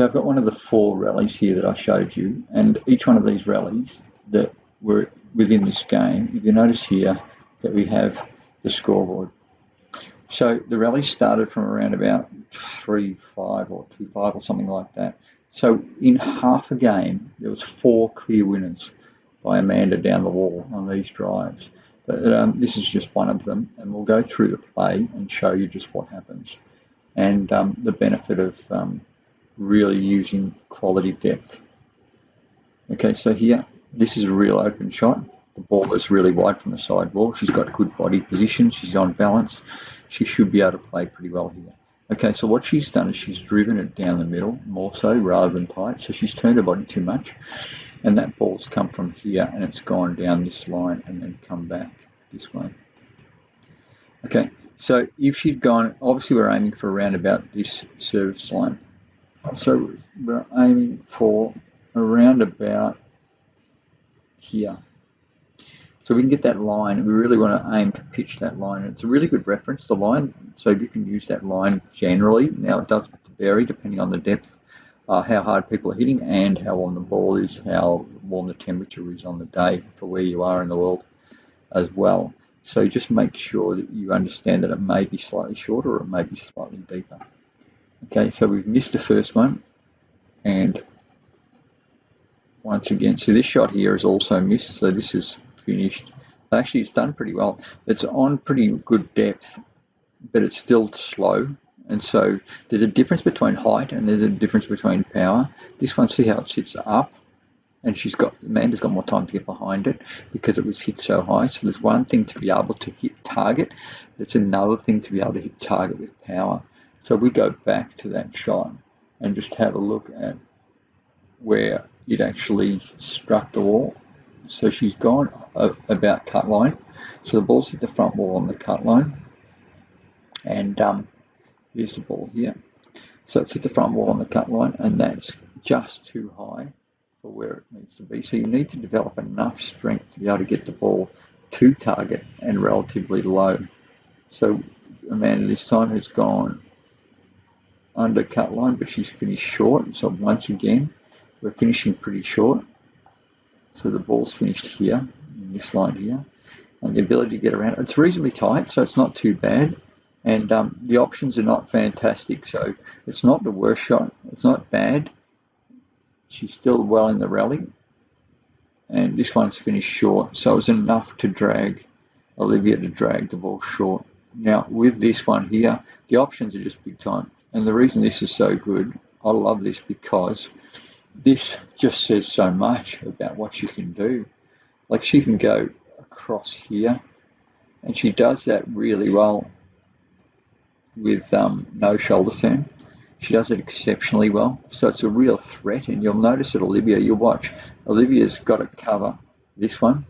Okay, I've got one of the 4 rallies here that I showed you, and each one of these rallies that were within this game, if you notice here that we have the scoreboard. So the rally started from around about 3-5 or 2-5 or something like that. So in half a game, there was 4 clear winners by Amanda down the wall on these drives. But this is just one of them, and we'll go through the play and show you just what happens and the benefit of really using quality depth. Okay, so here, this is a real open shot. The ball is really wide from the sidewall. She's got good body position. She's on balance. She should be able to play pretty well here. Okay, so what she's done is she's driven it down the middle more so rather than tight. So she's turned her body too much. And that ball's come from here and it's gone down this line and then come back this way. Okay, so if she'd gone, obviously we're aiming for around about this service line. So we're aiming for around about here. So we can get that line, we really want to aim to pitch that line. It's a really good reference, the line, so you can use that line generally. Now it does vary depending on the depth, how hard people are hitting and how warm the ball is, how warm the temperature is on the day for where you are in the world as well. So just make sure that you understand that it may be slightly shorter or it may be slightly deeper. Okay, so we've missed the first one, and once again, so this shot here is also missed, so this is finished. Actually, it's done pretty well. It's on pretty good depth, but it's still slow, and so there's a difference between height and there's a difference between power. This one, see how it sits up, and Amanda's got more time to get behind it because it was hit so high. So there's one thing to be able to hit target, it's another thing to be able to hit target with power. So we go back to that shot and just have a look at where it actually struck the wall. So she's gone about cut line. So the ball's hit the front wall on the cut line. And here's the ball here. So it's hit the front wall on the cut line, and that's just too high for where it needs to be. So you need to develop enough strength to be able to get the ball to target and relatively low. So Amanda this time has gone under cut line, but she's finished short. So once again, we're finishing pretty short. So the ball's finished here, in this line here, and the ability to get around it's reasonably tight, so it's not too bad. And the options are not fantastic, so it's not the worst shot. It's not bad. She's still well in the rally. And this one's finished short, so it was enough to drag Olivia to drag the ball short. Now, with this one here, the options are just big time. And the reason this is so good, I love this because this just says so much about what she can do. Like she can go across here, and she does that really well with no shoulder turn. She does it exceptionally well. So it's a real threat, and you'll notice that you'll watch, Olivia's got to cover this one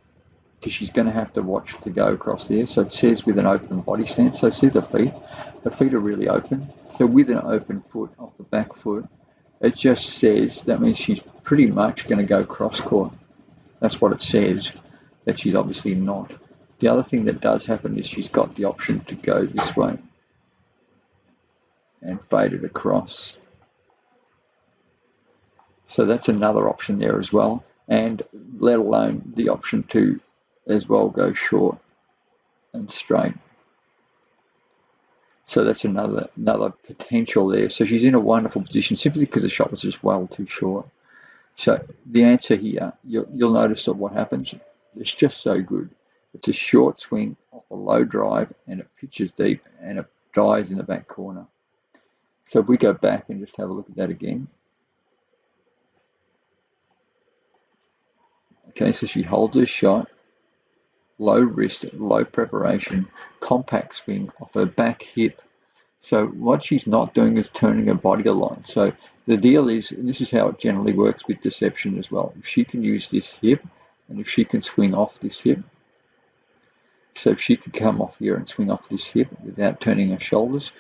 because she's going to have to watch to go across there. So it says with an open body stance. So see the feet are really open. So with an open foot off the back foot, it just says, that means she's pretty much going to go cross court. That's what it says, that she's obviously not. The other thing that does happen is she's got the option to go this way and fade it across. So that's another option there as well, and let alone the option to as well go short and straight. So that's another potential there. So she's in a wonderful position simply because the shot was just well too short. So the answer here, you'll notice that what happens, it's just so good. It's a short swing off a low drive, and it pitches deep, and it dies in the back corner. So if we go back and just have a look at that again. Okay, so she holds her shot, low wrist, low preparation, compact swing off her back hip. So what she's not doing is turning her body a lot. So the deal is, and this is how it generally works with deception as well, if she can use this hip, and if she can swing off this hip, so if she could come off here and swing off this hip without turning her shoulders,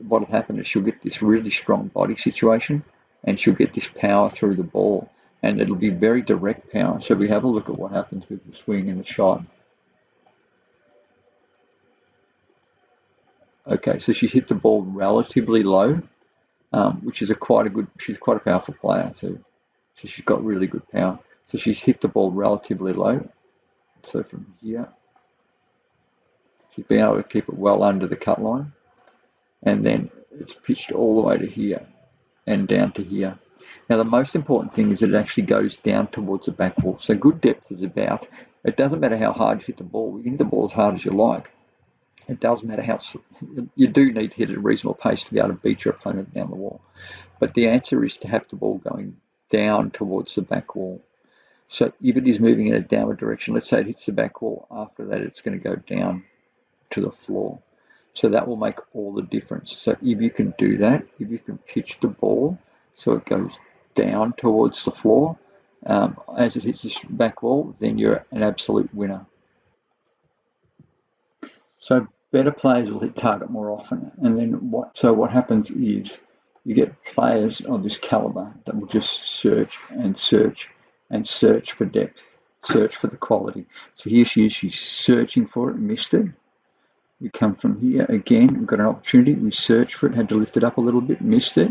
what will happen is she'll get this really strong body situation, and she'll get this power through the ball, and it'll be very direct power. So we have a look at what happens with the swing and the shot. Okay, so she's hit the ball relatively low, which is she's quite a powerful player too. So she's got really good power. So she's hit the ball relatively low. So from here, she's been able to keep it well under the cut line. And then it's pitched all the way to here and down to here. Now, the most important thing is that it actually goes down towards the back wall. So good depth is about, it doesn't matter how hard you hit the ball. You can hit the ball as hard as you like. It doesn't matter how, you do need to hit at a reasonable pace to be able to beat your opponent down the wall. But the answer is to have the ball going down towards the back wall. So if it is moving in a downward direction, let's say it hits the back wall, after that it's going to go down to the floor. So that will make all the difference. So if you can do that, if you can pitch the ball so it goes down towards the floor as it hits the back wall, then you're an absolute winner. So better players will hit target more often. And then what happens is you get players of this caliber that will just search and search and search for depth, search for the quality. So here she is, she's searching for it, missed it. We come from here again, we've got an opportunity, we search for it, had to lift it up a little bit, missed it,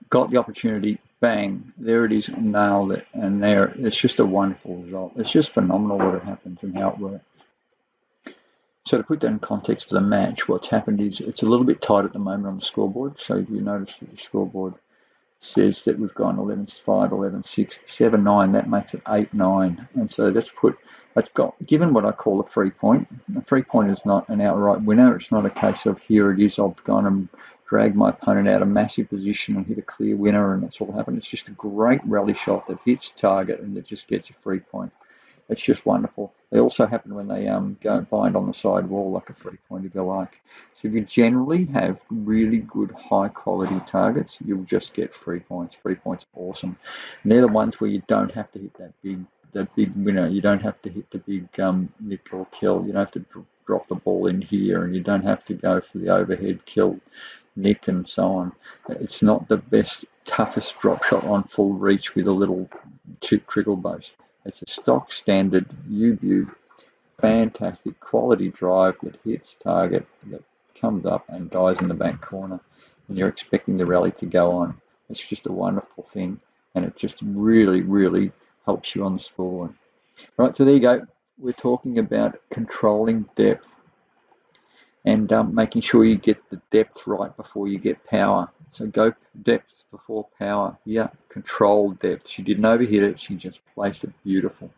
got the opportunity, bang, there it is, nailed it, and there, it's just a wonderful result. It's just phenomenal what it happens and how it works. So to put that in context for the match, what's happened is it's a little bit tight at the moment on the scoreboard. So if you notice that the scoreboard says that we've gone 11-5, 11-6, 7-9, that makes it 8-9. And so given what I call a free point. A free point is not an outright winner. It's not a case of here it is, I've gone and dragged my opponent out of massive position and hit a clear winner and that's all happened. It's just a great rally shot that hits target and it just gets a free point. It's just wonderful. They also happen when they go bind on the side wall like a free point if you like. So if you generally have really good high quality targets, you'll just get free points. Free points are awesome. And they're the ones where you don't have to hit that big winner. You don't have to hit the big nick or kill. You don't have to drop the ball in here, and you don't have to go for the overhead kill, nick, and so on. It's not the best, toughest drop shot on full reach with a little trickle base. It's a stock standard U-view, fantastic quality drive that hits target, that comes up and dies in the back corner, and you're expecting the rally to go on. It's just a wonderful thing, and it just really, really helps you on the scoreboard. Right, so there you go. We're talking about controlling depth and making sure you get the depth right before you get power. So go depth before power. Yeah, control depth. She didn't overhit it. She just placed it beautiful.